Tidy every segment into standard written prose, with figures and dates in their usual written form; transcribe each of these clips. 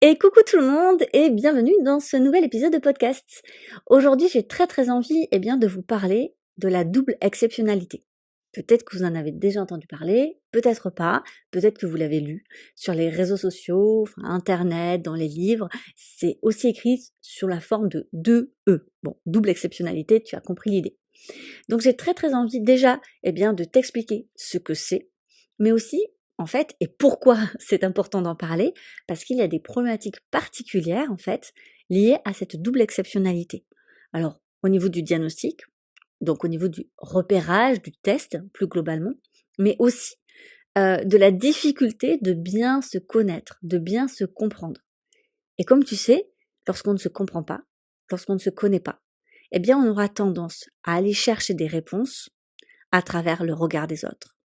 Et coucou tout le monde et bienvenue dans ce nouvel épisode de podcast. Aujourd'hui, j'ai très envie de vous parler de la double exceptionnalité. Peut-être que vous en avez déjà entendu parler, peut-être pas, peut-être que vous l'avez lu sur les réseaux sociaux, internet, dans les livres. C'est aussi écrit sous la forme de 2E. Bon, double exceptionnalité, tu as compris l'idée. Donc j'ai très envie déjà de t'expliquer ce que c'est, mais aussi en fait, et pourquoi c'est important d'en parler, parce qu'il y a des problématiques particulières en fait liées à cette double exceptionnalité. Alors au niveau du diagnostic, donc au niveau du repérage, du test plus globalement, mais aussi de la difficulté de bien se connaître, de bien se comprendre. Et comme tu sais, lorsqu'on ne se comprend pas, lorsqu'on ne se connaît pas, on aura tendance à aller chercher des réponses à travers le regard des autres,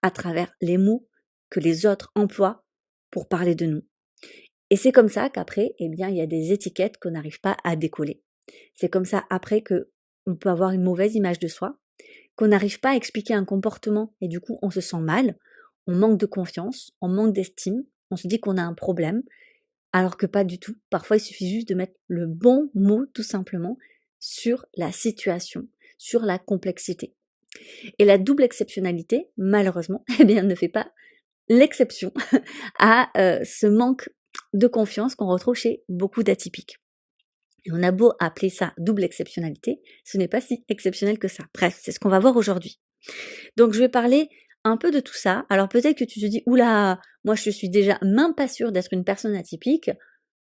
à travers les mots que les autres emploient pour parler de nous. Et c'est comme ça qu'après, il y a des étiquettes qu'on n'arrive pas à décoller. C'est comme ça après que on peut avoir une mauvaise image de soi, qu'on n'arrive pas à expliquer un comportement et du coup on se sent mal, on manque de confiance, on manque d'estime, on se dit qu'on a un problème, alors que pas du tout. Parfois, il suffit juste de mettre le bon mot, tout simplement, sur la situation, sur la complexité. Et la double exceptionnalité, malheureusement, ne fait pas l'exception à ce manque de confiance qu'on retrouve chez beaucoup d'atypiques. Et on a beau appeler ça double exceptionnalité, ce n'est pas si exceptionnel que ça. Bref, c'est ce qu'on va voir aujourd'hui. Donc je vais parler un peu de tout ça. Alors peut-être que tu te dis, oula, moi je suis déjà même pas sûre d'être une personne atypique,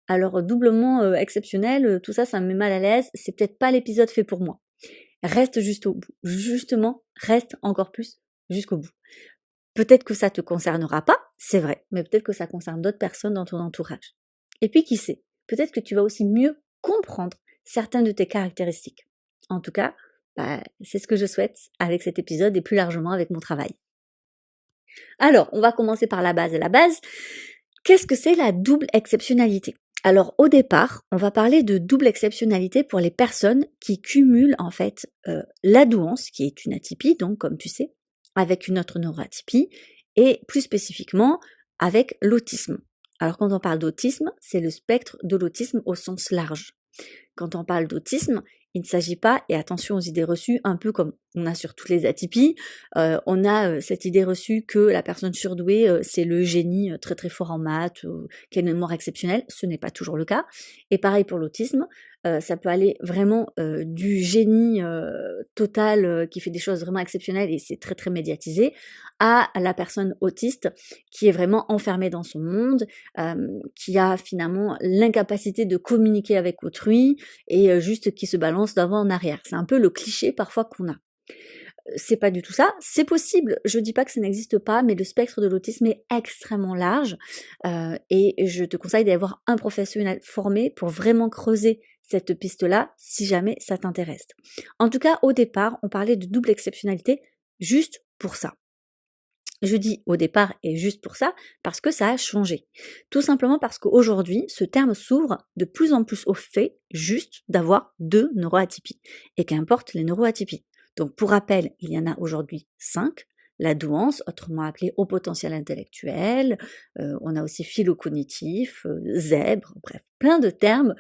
alors doublement exceptionnel, tout ça, ça me met mal à l'aise, c'est peut-être pas l'épisode fait pour moi. Reste juste au bout. Justement, reste encore plus jusqu'au bout. Peut-être que ça te concernera pas, c'est vrai, mais peut-être que ça concerne d'autres personnes dans ton entourage. Et puis qui sait, peut-être que tu vas aussi mieux comprendre certaines de tes caractéristiques. En tout cas, c'est ce que je souhaite avec cet épisode et plus largement avec mon travail. Alors, on va commencer par la base. La base, qu'est-ce que c'est la double exceptionnalité ? Alors au départ, on va parler de double exceptionnalité pour les personnes qui cumulent en fait la douance, qui est une atypie, donc comme tu sais, avec une autre neuroatypie, et plus spécifiquement avec l'autisme. Alors quand on parle d'autisme, c'est le spectre de l'autisme au sens large. Quand on parle d'autisme, il ne s'agit pas, et attention aux idées reçues, un peu comme on a sur toutes les atypies, on a cette idée reçue que la personne surdouée, c'est le génie très fort en maths, qui a une mémoire exceptionnelle. Ce n'est pas toujours le cas. Et pareil pour l'autisme, ça peut aller vraiment du génie total qui fait des choses vraiment exceptionnelles et c'est très médiatisé, à la personne autiste qui est vraiment enfermée dans son monde, qui a finalement l'incapacité de communiquer avec autrui et juste qui se balance d'avant en arrière. C'est un peu le cliché parfois qu'on a. C'est pas du tout ça, c'est possible, je dis pas que ça n'existe pas, mais le spectre de l'autisme est extrêmement large et je te conseille d'avoir un professionnel formé pour vraiment creuser cette piste-là si jamais ça t'intéresse. En tout cas, au départ, on parlait de double exceptionnalité juste pour ça. Je dis au départ et juste pour ça, parce que ça a changé. Tout simplement parce qu'aujourd'hui, ce terme s'ouvre de plus en plus au fait juste d'avoir 2 neuroatypies, et qu'importe les neuroatypies. Donc pour rappel, il y en a aujourd'hui 5, la douance, autrement appelée haut potentiel intellectuel, on a aussi phylocognitif, zèbre, bref, plein de termes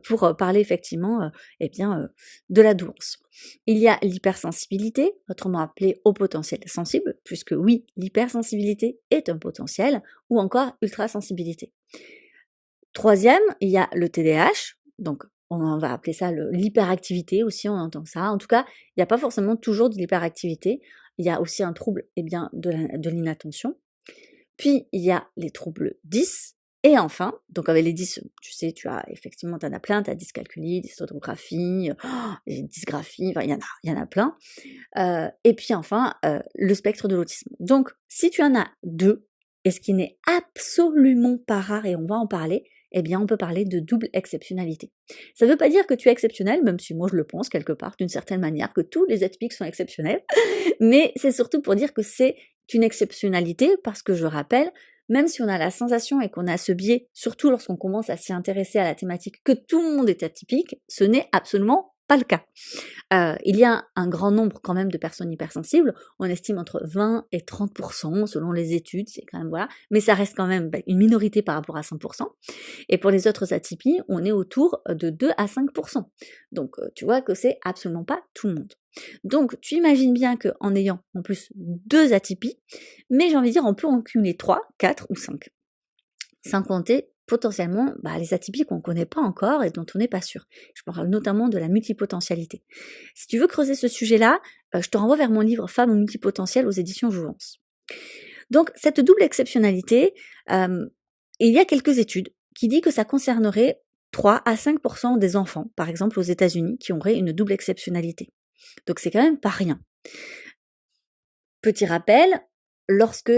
pour parler effectivement de la douance. Il y a l'hypersensibilité, autrement appelée haut potentiel sensible, puisque oui, l'hypersensibilité est un potentiel, ou encore ultrasensibilité. Troisième, il y a le TDAH, donc on va appeler ça l'hyperactivité aussi, on entend ça. En tout cas, il n'y a pas forcément toujours de l'hyperactivité, il y a aussi un trouble de l'inattention. Puis il y a les troubles 10, et enfin, donc avec les 10, tu sais, tu as effectivement, tu en as plein, tu as dyscalculie, dysorthographie, dysgraphie, enfin il y en a plein. Et puis enfin, le spectre de l'autisme. Donc, si tu en as 2, et ce qui n'est absolument pas rare, et on va en parler, on peut parler de double exceptionnalité. Ça ne veut pas dire que tu es exceptionnel, même si moi je le pense quelque part, d'une certaine manière, que tous les atypiques sont exceptionnels, mais c'est surtout pour dire que c'est une exceptionnalité, parce que je rappelle, même si on a la sensation et qu'on a ce biais, surtout lorsqu'on commence à s'y intéresser à la thématique, que tout le monde est atypique, ce n'est absolument pas le cas. Il y a un grand nombre quand même de personnes hypersensibles, on estime entre 20 et 30% selon les études, c'est quand même voilà, mais ça reste quand même une minorité par rapport à 100%. Et pour les autres atypies, on est autour de 2 à 5%. Donc tu vois que c'est absolument pas tout le monde. Donc tu imagines bien qu'en ayant en plus 2 atypies, mais j'ai envie de dire on peut en cumuler 3, 4 ou 5. Sans compter potentiellement les atypies qu'on ne connaît pas encore et dont on n'est pas sûr. Je parle notamment de la multipotentialité. Si tu veux creuser ce sujet-là, je te renvoie vers mon livre Femmes aux multipotentielles aux éditions Jouvence. Donc cette double exceptionnalité, il y a quelques études qui disent que ça concernerait 3 à 5% des enfants, par exemple aux États-Unis, qui auraient une double exceptionnalité. Donc c'est quand même pas rien. Petit rappel, lorsque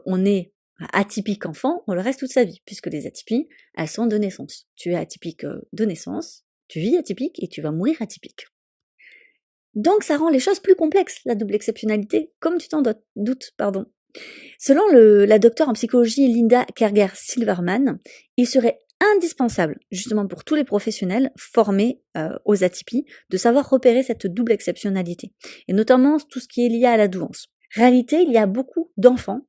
on est atypique enfant, on le reste toute sa vie, puisque les atypies, elles sont de naissance. Tu es atypique de naissance, tu vis atypique et tu vas mourir atypique. Donc ça rend les choses plus complexes, la double exceptionnalité, comme tu t'en doutes. Selon la docteure en psychologie Linda Kerger-Silverman, il serait indispensable, justement pour tous les professionnels formés aux atypies, de savoir repérer cette double exceptionnalité, et notamment tout ce qui est lié à la douance. Réalité, il y a beaucoup d'enfants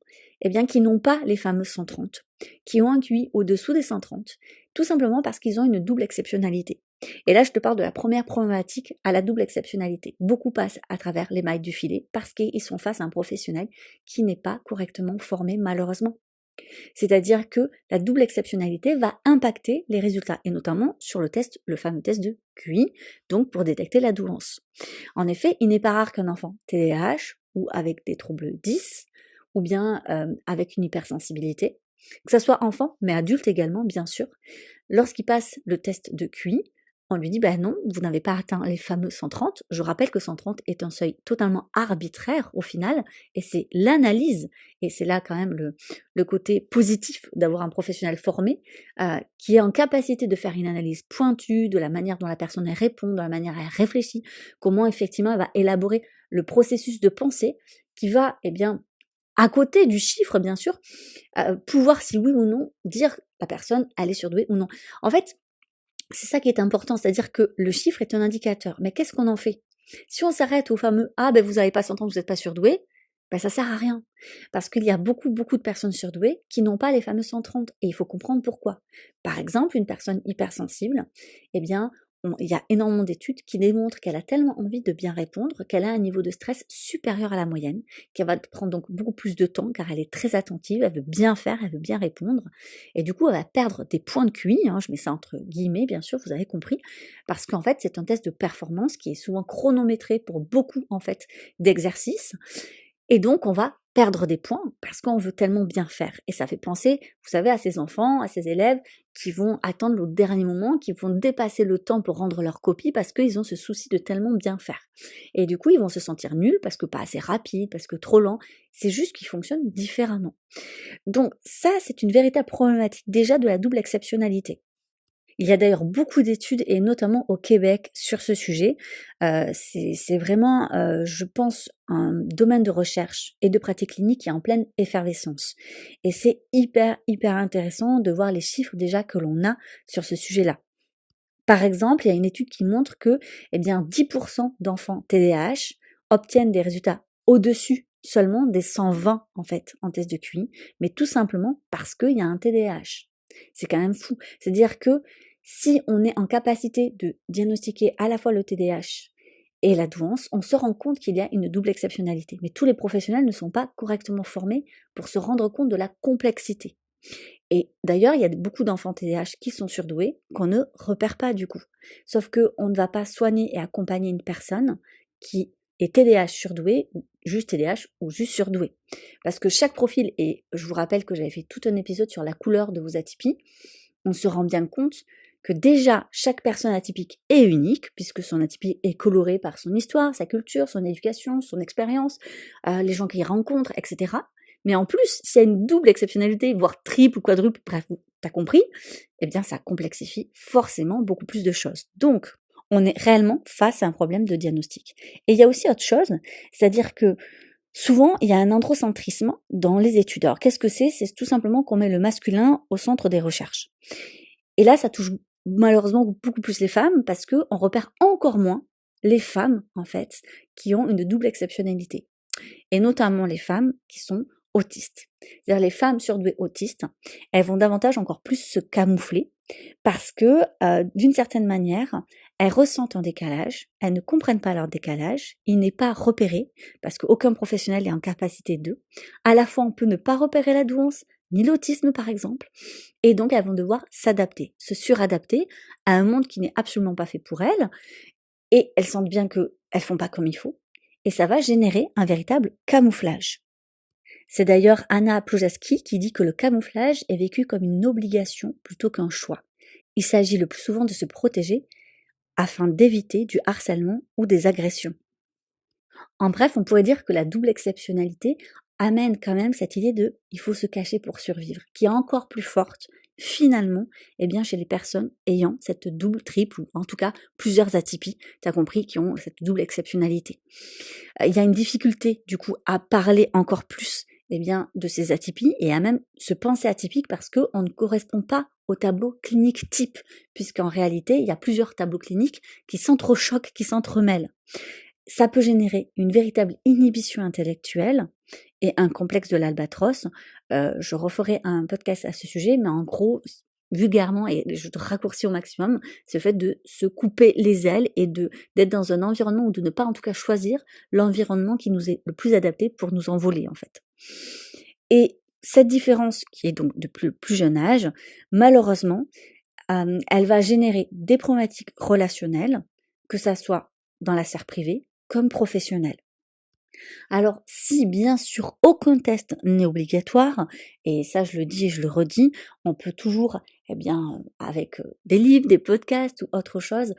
qui n'ont pas les fameux 130, qui ont un QI au-dessous des 130, tout simplement parce qu'ils ont une double exceptionnalité. Et là, je te parle de la première problématique à la double exceptionnalité. Beaucoup passent à travers les mailles du filet parce qu'ils sont face à un professionnel qui n'est pas correctement formé, malheureusement. C'est-à-dire que la double exceptionnalité va impacter les résultats, et notamment sur le fameux test de QI, donc pour détecter la douance. En effet, il n'est pas rare qu'un enfant TDAH ou avec des troubles 10 ou bien avec une hypersensibilité, que ce soit enfant, mais adulte également, bien sûr, lorsqu'il passe le test de QI, on lui dit non, vous n'avez pas atteint les fameux 130. Je rappelle que 130 est un seuil totalement arbitraire au final, et c'est l'analyse, et c'est là quand même le côté positif d'avoir un professionnel formé qui est en capacité de faire une analyse pointue de la manière dont la personne répond, de la manière dont elle réfléchit, comment effectivement elle va élaborer le processus de pensée qui va, à côté du chiffre, bien sûr, pouvoir, si oui ou non, dire la personne, elle est surdouée ou non. En fait, c'est ça qui est important, c'est-à-dire que le chiffre est un indicateur. Mais qu'est-ce qu'on en fait? Si on s'arrête au fameux « Ah, vous n'avez pas 100 ans, vous n'êtes pas surdoué », ça sert à rien. Parce qu'il y a beaucoup de personnes surdouées qui n'ont pas les fameux 130. Et il faut comprendre pourquoi. Par exemple, une personne hypersensible, il y a énormément d'études qui démontrent qu'elle a tellement envie de bien répondre qu'elle a un niveau de stress supérieur à la moyenne, qu'elle va prendre donc beaucoup plus de temps car elle est très attentive, elle veut bien faire, elle veut bien répondre. Et du coup, elle va perdre des points de QI, je mets ça entre guillemets, bien sûr, vous avez compris, parce qu'en fait, c'est un test de performance qui est souvent chronométré pour beaucoup, en fait, d'exercices. Et donc, on va perdre des points parce qu'on veut tellement bien faire. Et ça fait penser, vous savez, à ces enfants, à ces élèves qui vont attendre le dernier moment, qui vont dépasser le temps pour rendre leur copie parce qu'ils ont ce souci de tellement bien faire. Et du coup, ils vont se sentir nuls parce que pas assez rapide, parce que trop lent. C'est juste qu'ils fonctionnent différemment. Donc ça, c'est une véritable problématique déjà de la double exceptionnalité. Il y a d'ailleurs beaucoup d'études, et notamment au Québec, sur ce sujet. C'est vraiment, je pense, un domaine de recherche et de pratique clinique qui est en pleine effervescence. Et c'est hyper intéressant de voir les chiffres déjà que l'on a sur ce sujet-là. Par exemple, il y a une étude qui montre que 10% d'enfants TDAH obtiennent des résultats au-dessus seulement des 120 en fait en test de QI, mais tout simplement parce qu'il y a un TDAH. C'est quand même fou. C'est-à-dire que si on est en capacité de diagnostiquer à la fois le TDAH et la douance, on se rend compte qu'il y a une double exceptionnalité. Mais tous les professionnels ne sont pas correctement formés pour se rendre compte de la complexité. Et d'ailleurs, il y a beaucoup d'enfants TDAH qui sont surdoués, qu'on ne repère pas du coup. Sauf qu'on ne va pas soigner et accompagner une personne qui est TDAH surdouée, ou juste TDAH, ou juste surdouée. Parce que chaque profil, et je vous rappelle que j'avais fait tout un épisode sur la couleur de vos atypies, on se rend bien compte que déjà, chaque personne atypique est unique, puisque son atypie est colorée par son histoire, sa culture, son éducation, son expérience, les gens qu'il rencontre, etc. Mais en plus, s'il y a une double exceptionnalité, voire triple ou quadruple, bref, t'as compris, ça complexifie forcément beaucoup plus de choses. Donc, on est réellement face à un problème de diagnostic. Et il y a aussi autre chose, c'est-à-dire que souvent, il y a un androcentrisme dans les études. Alors, qu'est-ce que c'est? C'est tout simplement qu'on met le masculin au centre des recherches. Et là, ça touche malheureusement beaucoup plus les femmes parce qu'on repère encore moins les femmes, en fait, qui ont une double exceptionnalité. Et notamment les femmes qui sont autistes. C'est-à-dire les femmes surdouées autistes, elles vont davantage encore plus se camoufler parce que d'une certaine manière, elles ressentent un décalage, elles ne comprennent pas leur décalage, il n'est pas repéré parce qu'aucun professionnel n'est en capacité d'eux. À la fois, on peut ne pas repérer la douance, ni l'autisme par exemple, et donc elles vont devoir s'adapter, se suradapter à un monde qui n'est absolument pas fait pour elles, et elles sentent bien qu'elles font pas comme il faut, et ça va générer un véritable camouflage. C'est d'ailleurs Anna Plojaski qui dit que le camouflage est vécu comme une obligation plutôt qu'un choix. Il s'agit le plus souvent de se protéger afin d'éviter du harcèlement ou des agressions. En bref, on pourrait dire que la double exceptionnalité amène quand même cette idée de il faut se cacher pour survivre, qui est encore plus forte finalement chez les personnes ayant cette double, triple ou en tout cas plusieurs atypies, tu as compris, qui ont cette double exceptionnalité. Il y a une difficulté du coup à parler encore plus de ces atypies et à même se penser atypique parce qu'on ne correspond pas au tableau clinique type, puisqu'en réalité, il y a plusieurs tableaux cliniques qui s'entrechoquent, qui s'entremêlent. Ça peut générer une véritable inhibition intellectuelle et un complexe de l'albatros. Je referai un podcast à ce sujet, mais en gros, vulgairement, et je te raccourcis au maximum, c'est le fait de se couper les ailes et d'être dans un environnement ou de ne pas en tout cas choisir l'environnement qui nous est le plus adapté pour nous envoler en fait. Et cette différence qui est donc de plus jeune âge, malheureusement, elle va générer des problématiques relationnelles, que ça soit dans la sphère privée comme professionnelle. Alors, si bien sûr aucun test n'est obligatoire, et ça je le dis et je le redis, on peut toujours, avec des livres, des podcasts ou autre chose,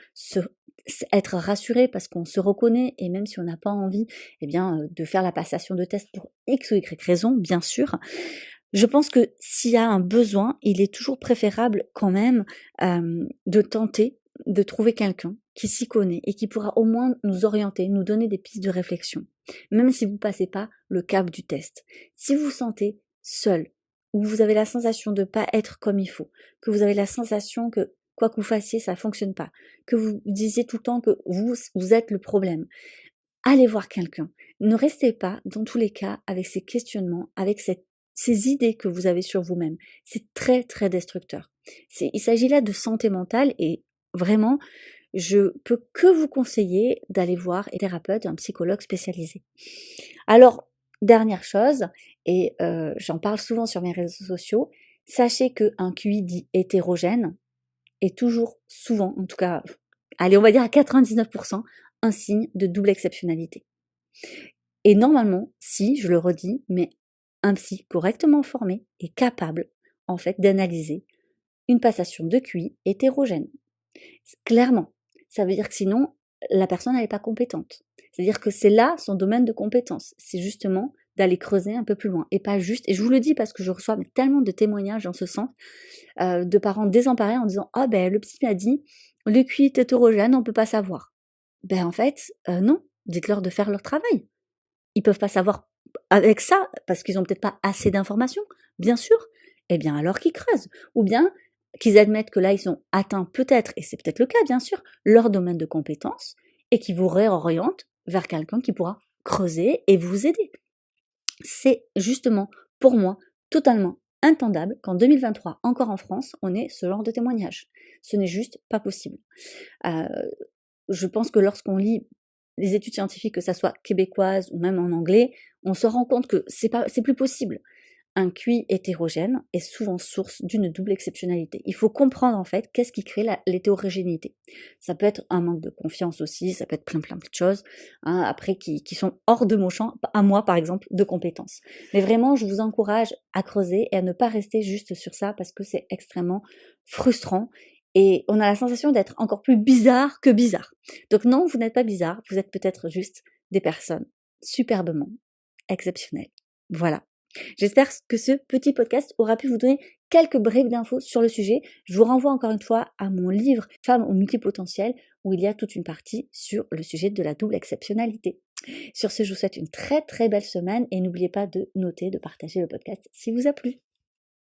être rassuré parce qu'on se reconnaît et même si on n'a pas envie, de faire la passation de test pour X ou Y raison, bien sûr. Je pense que s'il y a un besoin, il est toujours préférable quand même de tenter de trouver quelqu'un qui s'y connaît et qui pourra au moins nous orienter, nous donner des pistes de réflexion, même si vous ne passez pas le cap du test. Si vous vous sentez seul, ou vous avez la sensation de ne pas être comme il faut, que vous avez la sensation que quoi que vous fassiez, ça ne fonctionne pas, que vous disiez tout le temps que vous êtes le problème, allez voir quelqu'un. Ne restez pas, dans tous les cas, avec ces questionnements, avec ces idées que vous avez sur vous-même. C'est très, très destructeur. Il s'agit là de santé mentale et vraiment, je peux que vous conseiller d'aller voir un thérapeute, un psychologue spécialisé. Alors, dernière chose, et j'en parle souvent sur mes réseaux sociaux, sachez qu'un QI dit hétérogène est toujours, souvent, en tout cas, allez, on va dire à 99%, un signe de double exceptionnalité. Et normalement, si, je le redis, mais un psy correctement formé est capable, en fait, d'analyser une passation de QI hétérogène. Clairement, ça veut dire que sinon, la personne n'est pas compétente. C'est-à-dire que c'est là son domaine de compétence. C'est justement d'aller creuser un peu plus loin. Et pas juste, et je vous le dis parce que je reçois tellement de témoignages en ce sens, de parents désemparés en disant « Ah ben le psy m'a dit, le QI est hétérogène, on ne peut pas savoir. » Ben en fait, non, dites-leur de faire leur travail. Ils peuvent pas savoir avec ça, parce qu'ils ont peut-être pas assez d'informations, bien sûr. Eh bien alors qu'ils creusent. Ou bien qu'ils admettent que là, ils ont atteint peut-être, et c'est peut-être le cas, bien sûr, leur domaine de compétence, et qu'ils vous réorientent vers quelqu'un qui pourra creuser et vous aider. C'est justement, pour moi, totalement intendable qu'en 2023, encore en France, on ait ce genre de témoignage. Ce n'est juste pas possible. Je pense que lorsqu'on lit les études scientifiques, que ça soit québécoises ou même en anglais, on se rend compte que c'est plus possible. Un QI hétérogène est souvent source d'une double exceptionnalité. Il faut comprendre en fait qu'est-ce qui crée l'hétérogénéité. Ça peut être un manque de confiance aussi, ça peut être plein de choses, après qui sont hors de mon champ, à moi par exemple, de compétences. Mais vraiment, je vous encourage à creuser et à ne pas rester juste sur ça parce que c'est extrêmement frustrant. Et on a la sensation d'être encore plus bizarre que bizarre. Donc non, vous n'êtes pas bizarre, vous êtes peut-être juste des personnes superbement exceptionnelles. Voilà. J'espère que ce petit podcast aura pu vous donner quelques brèves d'infos sur le sujet. Je vous renvoie encore une fois à mon livre Femmes au multipotentiel où il y a toute une partie sur le sujet de la double exceptionnalité. Sur ce, je vous souhaite une très très belle semaine et n'oubliez pas de noter, de partager le podcast s'il vous a plu.